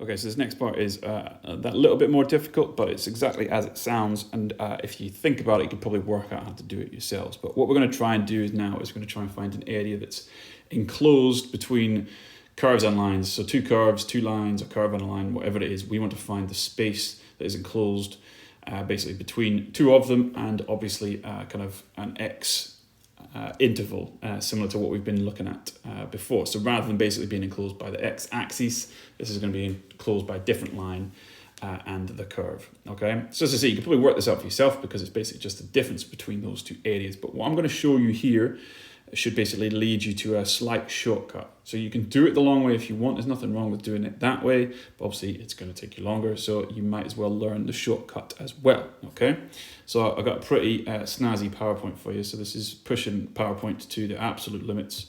Okay, so this next part is that little bit more difficult, but it's exactly as it sounds. And if you think about it, you could probably work out how to do it yourselves. But what we're going to try and do now is we're going to try and find an area that's enclosed between curves and lines. So two curves, two lines, a curve and a line, whatever it is, we want to find the space that is enclosed basically between two of them, and obviously kind of an x interval, similar to what we've been looking at before. So rather than basically being enclosed by the x-axis, this is going to be enclosed by a different line and the curve. Okay, so as I say, you can probably work this out for yourself because it's basically just the difference between those two areas. But what I'm going to show you here should basically lead you to a slight shortcut. So you can do it the long way if you want. There's nothing wrong with doing it that way, but obviously it's going to take you longer, so you might as well learn the shortcut as well. Okay, so I've got a pretty snazzy PowerPoint for you. So this is pushing PowerPoint to the absolute limits,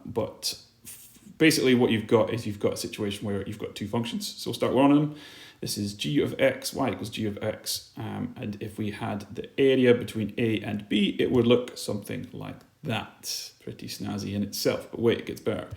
but basically what you've got is you've got a situation where you've got two functions. So we'll start with one of them. This is g of x, y equals g of x, and if we had the area between a and b, it would look something like that. Pretty snazzy in itself, but wait, it gets better.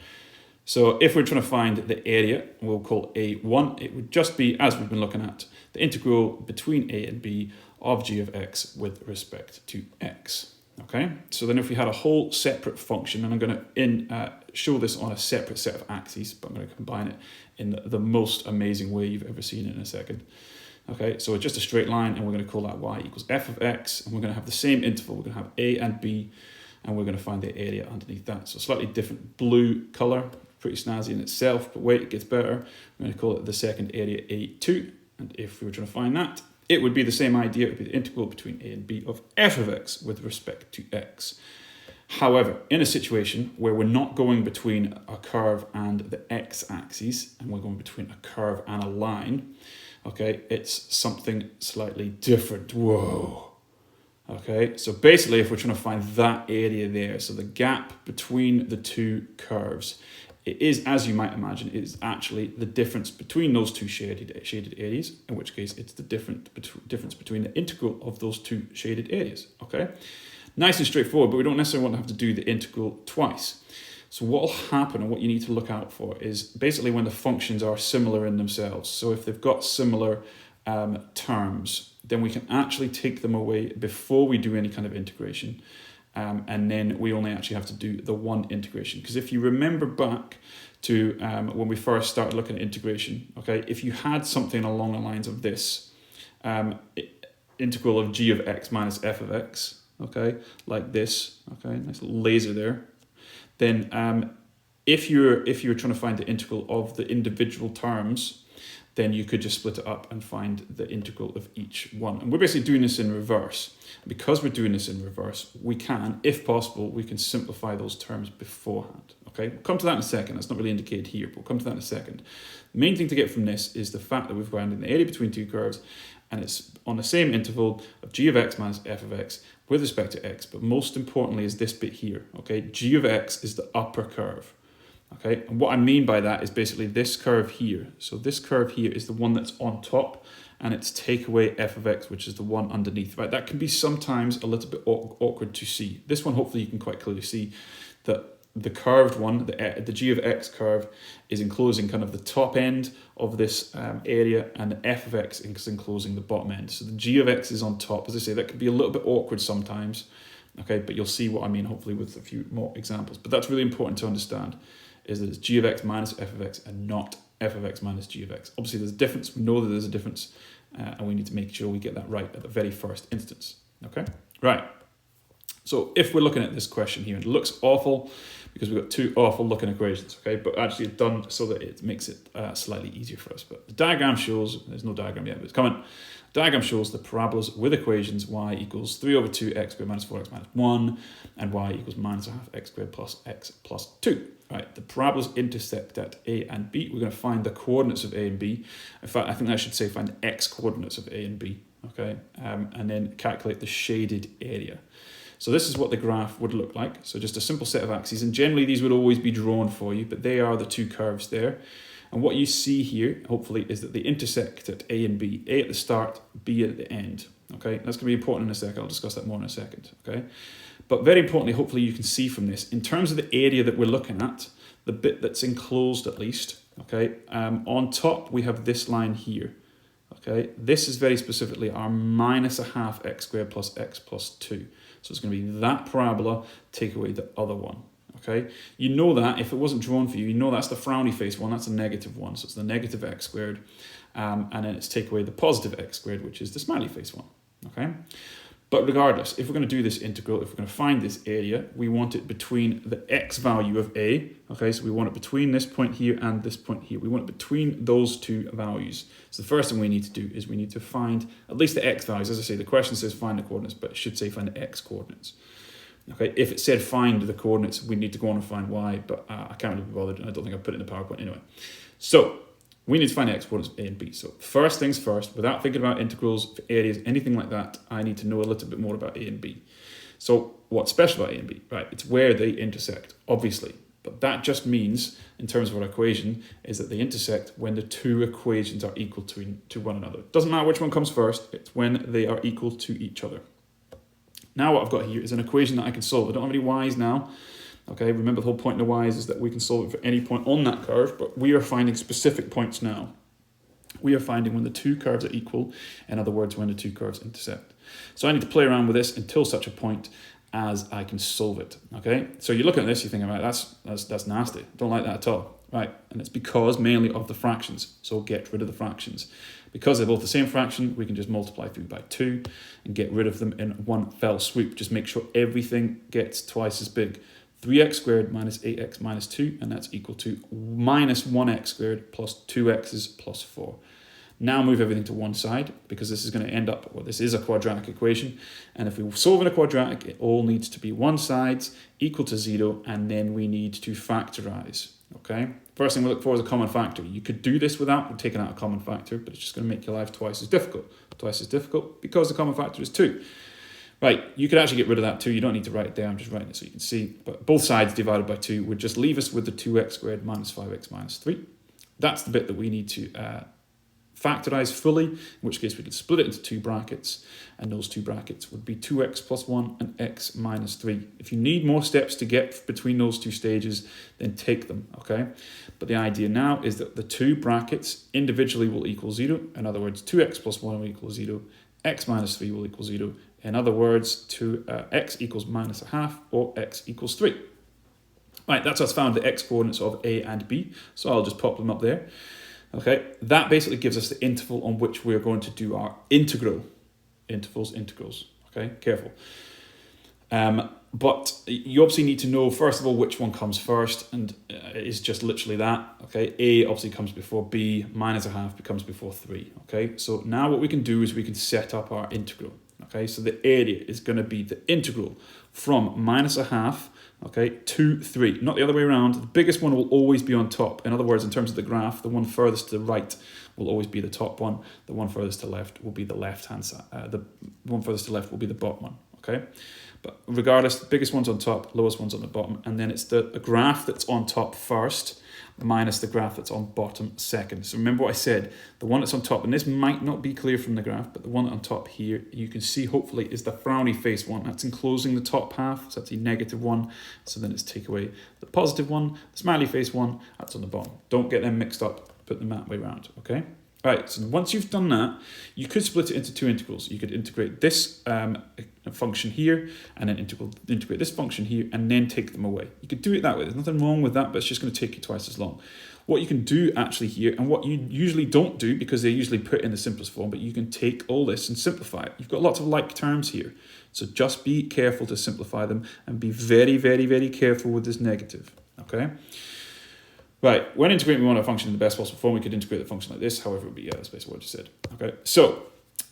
So if we're trying to find the area, we'll call A1, it would just be, as we've been looking at, the integral between a and b of g of x with respect to x. Okay, so then if we had a whole separate function, and I'm going to show this on a separate set of axes, but I'm going to combine it in the most amazing way you've ever seen it in a second. Okay, so it's just a straight line, and we're going to call that y equals f of x, and we're going to have the same interval. We're going to have a and b, and we're going to find the area underneath that. So slightly different blue color, pretty snazzy in itself, but wait, it gets better. We're going to call it the second area A2, and if we were trying to find that, it would be the same idea. It would be the integral between a and b of f of x with respect to x. However, in a situation where we're not going between a curve and the x-axis, and we're going between a curve and a line, okay, it's something slightly different. Whoa. Okay, so basically if we're trying to find that area there, so the gap between the two curves, it is, as you might imagine, it is actually the difference between those two shaded areas, in which case it's the difference between the integral of those two shaded areas. Okay, nice and straightforward, but we don't necessarily want to have to do the integral twice. So what will happen, and what you need to look out for, is basically when the functions are similar in themselves. So if they've got similar terms, then we can actually take them away before we do any kind of integration. And then we only actually have to do the one integration. Because if you remember back to when we first started looking at integration, okay, if you had something along the lines of this, integral of g of x minus f of x, okay, like this, okay, nice little laser there, then if you're trying to find the integral of the individual terms, then you could just split it up and find the integral of each one. And we're basically doing this in reverse. Because we're doing this in reverse, we can, if possible, we can simplify those terms beforehand. Okay, we'll come to that in a second. That's not really indicated here, but we'll come to that in a second. The main thing to get from this is the fact that we've found an area between two curves, and it's on the same interval of g of x minus f of x with respect to x. But most importantly is this bit here. Okay, g of x is the upper curve. Okay, and what I mean by that is basically this curve here. So this curve here is the one that's on top, and it's take away f of x, which is the one underneath, right? That can be sometimes a little bit awkward to see. This one, hopefully you can quite clearly see that the curved one, the g of x curve, is enclosing kind of the top end of this area, and the f of x is enclosing the bottom end. So the g of x is on top. As I say, that can be a little bit awkward sometimes, okay? But you'll see what I mean, hopefully, with a few more examples. But that's really important to understand, is that it's g of x minus f of x and not f of x minus g of x. Obviously, there's a difference. We know that there's a difference, and we need to make sure we get that right at the very first instance. Okay, right. So if we're looking at this question here, it looks awful because we've got two awful looking equations, okay? But actually it's done so that it makes it slightly easier for us. But the diagram shows, there's no diagram yet, but it's coming. Diagram shows the parabolas with equations y equals 3 over 2 x squared minus 4x minus 1, and y equals minus a half x squared plus x plus 2. Right, the parabolas intersect at a and b. We're going to find the coordinates of a and b. In fact, I think I should say find the x coordinates of a and b, okay? And then calculate the shaded area. So this is what the graph would look like. So just a simple set of axes, and generally these would always be drawn for you, but they are the two curves there. And what you see here, hopefully, is that they intersect at a and b. A at the start, b at the end. Okay, that's going to be important in a second. I'll discuss that more in a second. Okay, but very importantly, hopefully you can see from this, in terms of the area that we're looking at, the bit that's enclosed at least, Okay, on top we have this line here. Okay, this is very specifically our minus a half x squared plus x plus 2. So it's going to be that parabola, take away the other one. Okay, you know that if it wasn't drawn for you, you know that's the frowny face one, that's a negative one. So it's the negative x squared, and then it's take away the positive x squared, which is the smiley face one. Okay. But regardless, if we're going to do this integral, if we're going to find this area, we want it between the x value of a, okay, so we want it between this point here and this point here. We want it between those two values. So the first thing we need to do is we need to find at least the x values. As I say, the question says find the coordinates, but it should say find the x coordinates. Okay, if it said find the coordinates, we need to go on and find y, but I can't really be bothered, and I don't think I put it in the PowerPoint anyway. So we need to find the x coordinates of a and b. So first things first, without thinking about integrals, for areas, anything like that, I need to know a little bit more about a and b. So what's special about a and b? Right, it's where they intersect, obviously. But that just means, in terms of our equation, is that they intersect when the two equations are equal to one another. It doesn't matter which one comes first, it's when they are equal to each other. Now what I've got here is an equation that I can solve. I don't have any y's now. Okay, remember the whole point of the y's is that we can solve it for any point on that curve, but we are finding specific points now. We are finding when the two curves are equal, in other words, when the two curves intersect. So I need to play around with this until such a point as I can solve it. Okay, so you look at this, you think, right, that's nasty. Don't like that at all. Right, and it's because mainly of the fractions. So get rid of the fractions. Because they're both the same fraction, we can just multiply through by 2 and get rid of them in one fell swoop. Just make sure everything gets twice as big. 3x squared minus 8x minus 2, and that's equal to minus 1x squared plus 2x's plus 4. Now move everything to one side, because this is going to end up, well, this is a quadratic equation, and if we solve in a quadratic, it all needs to be one side equal to 0, and then we need to factorize. Okay, first thing we look for is a common factor. You could do this without taking out a common factor, but it's just going to make your life twice as difficult. Twice as difficult because the common factor is 2. Right, you could actually get rid of that 2. You don't need to write it there. I'm just writing it so you can see. But both sides divided by 2 would just leave us with the 2x squared minus 5x minus 3. That's the bit that we need to factorize fully, in which case we could split it into two brackets, and those two brackets would be 2x plus 1 and x minus 3. If you need more steps to get between those two stages, then take them, okay? But the idea now is that the two brackets individually will equal 0. In other words, 2x plus 1 will equal 0, x minus 3 will equal 0. In other words, x equals minus a half, or x equals 3. Right, that's us found the x coordinates of a and b, so I'll just pop them up there. Okay, that basically gives us the interval on which we're going to do our integral. Integrals, okay, careful. But you obviously need to know, first of all, which one comes first, and it's just literally that, okay? A obviously comes before b, minus a half becomes before 3, okay? So now what we can do is we can set up our integral, okay? So the area is going to be the integral from minus a half, okay, to 3, not the other way around. The biggest one will always be on top. In other words, in terms of the graph, the one furthest to the right will always be the top one. The one furthest to the left will be the left-hand side. The one furthest to the left will be the bottom one, okay? But regardless, the biggest one's on top, lowest one's on the bottom, and then it's the graph that's on top first minus the graph that's on bottom second. So remember what I said, the one that's on top, and this might not be clear from the graph, but the one on top here, you can see hopefully is the frowny face one. That's enclosing the top half, so that's the negative one. So then it's take away the positive one, the smiley face one, that's on the bottom. Don't get them mixed up, put them that way around, okay? Right, so once you've done that, you could split it into two integrals. You could integrate this function here, and then integrate this function here, and then take them away. You could do it that way. There's nothing wrong with that, but it's just going to take you twice as long. What you can do actually here, and what you usually don't do, because they're usually put in the simplest form, but you can take all this and simplify it. You've got lots of like terms here, so just be careful to simplify them, and be very, very, very careful with this negative, okay? Right, when integrating we want a function in the best possible form, we could integrate the function like this, however it would be, yeah, that's basically what I just said. Okay, so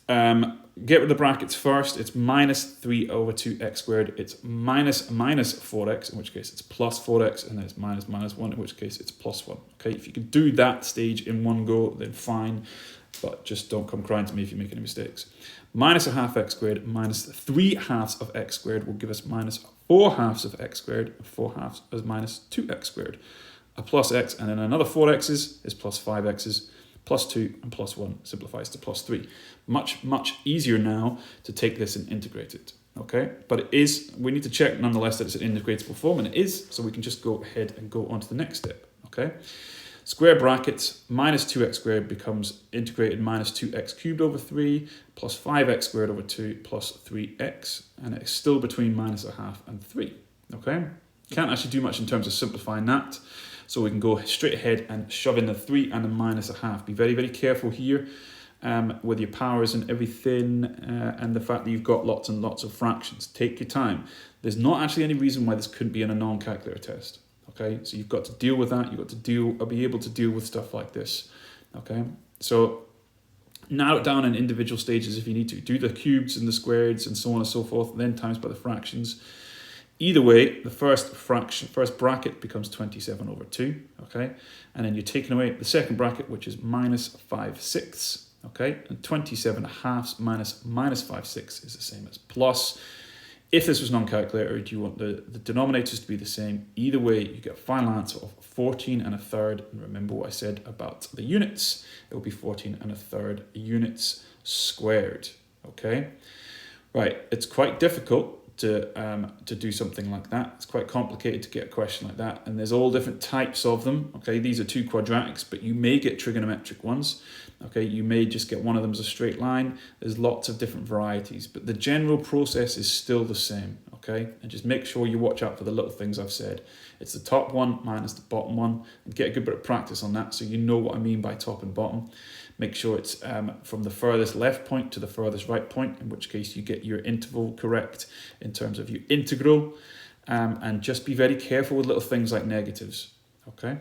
get rid of the brackets first. It's minus 3 over 2x squared. It's minus 4x, in which case it's plus 4x, and then it's minus 1, in which case it's plus 1. Okay, if you can do that stage in one go, then fine, but just don't come crying to me if you make any mistakes. Minus a half x squared minus 3 halves of x squared will give us minus 4 halves of x squared, and 4 halves is minus 2x squared. A plus x, and then another 4x's is plus 5x's, plus 2 and plus 1 simplifies to plus 3. Much, much easier now to take this and integrate it, okay? But it is, we need to check nonetheless that it's an integratable form, and it is, so we can just go ahead and go on to the next step, okay? Square brackets, minus 2x squared becomes integrated minus 2x cubed over 3 plus 5x squared over 2 plus 3x, and it's still between minus a half and 3, okay? Can't actually do much in terms of simplifying that, so we can go straight ahead and shove in the 3 and a minus a half. Be very, very careful here with your powers and everything, and the fact that you've got lots and lots of fractions. Take your time. There's not actually any reason why this couldn't be in a non-calculator test. Okay, so you've got to deal with that. You've got to be able to deal with stuff like this. Okay, so narrow it down in individual stages if you need to. Do the cubes and the squareds and so on and so forth, and then times by the fractions. Either way, the first bracket becomes 27 over 2. Okay, and then you're taking away the second bracket, which is minus 5/6. Okay, and 27 halves minus 5/6 is the same as plus. If this was non-calculator, do you want the denominators to be the same? Either way, you get a final answer of 14 1/3. And remember what I said about the units. It will be 14 1/3 units squared. Okay, right. It's quite difficult to do something like that. It's quite complicated to get a question like that, and there's all different types of them. Okay, these are 2 quadratics, but you may get trigonometric ones. Okay, you may just get one of them as a straight line. There's lots of different varieties, but the general process is still the same. Okay, and just make sure you watch out for the little things I've said. It's the top one minus the bottom one, and get a good bit of practice on that so you know what I mean by top and bottom. Make sure it's from the furthest left point to the furthest right point, in which case you get your interval correct in terms of your integral, and just be very careful with little things like negatives. Okay.